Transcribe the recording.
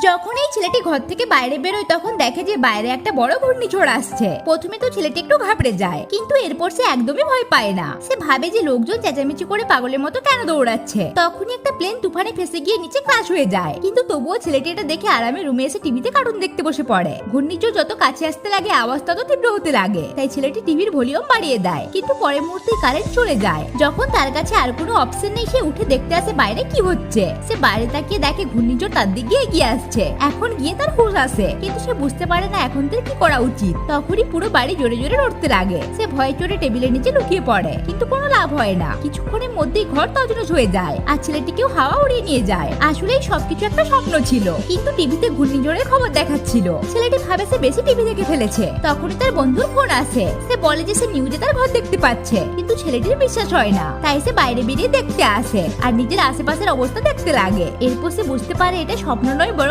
যখন এই ছেলেটি ঘর থেকে বাইরে বেরোয় তখন দেখে যে বাইরে একটা বড় ঘূর্ণিঝড় আসছে। প্রথমে তো ছেলেটি একটু ঘাবড়ে যায়, কিন্তু এরপর সে একদমই ভয় পায় না। সে ভাবে যে লোকজন চেঁচামেচি করে পাগলের মতো কেন দৌড়াচ্ছে। তখনই একটা প্লেন তুফানে ফেসে গিয়ে নিচে ক্রাশ হয়ে যায়, কিন্তু তবুও ছেলেটি এটা দেখে আরামে রুমে এসে টিভিতে কার্টুন দেখতে বসে পড়ে। ঘূর্ণিঝড় যত কাছে আসতে লাগে আওয়াজ তত তীব্র হতে লাগে, তাই ছেলেটি টিভির ভলিউম বাড়িয়ে দেয়। কিন্তু পরের মুহূর্তেই কারেন্ট চলে যায়। যখন তার কাছে আর কোনো অপশন নেই, সে উঠে দেখতে আসে বাইরে কি হচ্ছে। সে বাইরে তাকিয়ে দেখে ঘূর্ণিঝড় তার দিকে এগিয়ে আসছে। এখন গিয়ে তার হুঁশ আসে, কিন্তু সে বুঝতে পারে না এখন তার কি করা উচিত। তখনই পুরো বাড়ি জোরে জোরে নড়তে লাগে। সে ভয়ে চড়ে টেবিলের নিচে লুকিয়ে পড়ে, কিন্তু কোনো লাভ হয় না। কিছুক্ষণের মধ্যেই ঘর তছনছ হয়ে যায় আর ছেলেটিকেও হাওয়া উড়িয়ে নিয়ে যায়। আসলেই সবকিছু একটা স্বপ্ন ছিল, কিন্তু টিভিতে ঘূর্ণিঝড়ের খবর দেখাচ্ছিল। ছেলেটি ভাবে সে বেশি টিভি দেখে ফেলেছে। তখনই তার বন্ধুর ফোন আসে। সে বলে যে সে নিউজে তার ঘর দেখতে পাচ্ছে, কিন্তু ছেলেটির বিশ্বাস হয় না। তাই সে বাইরে বেরিয়ে দেখতে আসে আর নিজের আশেপাশের অবস্থা দেখতে লাগে। এরপর সে বুঝতে পারে এটা স্বপ্ন নয়, বরং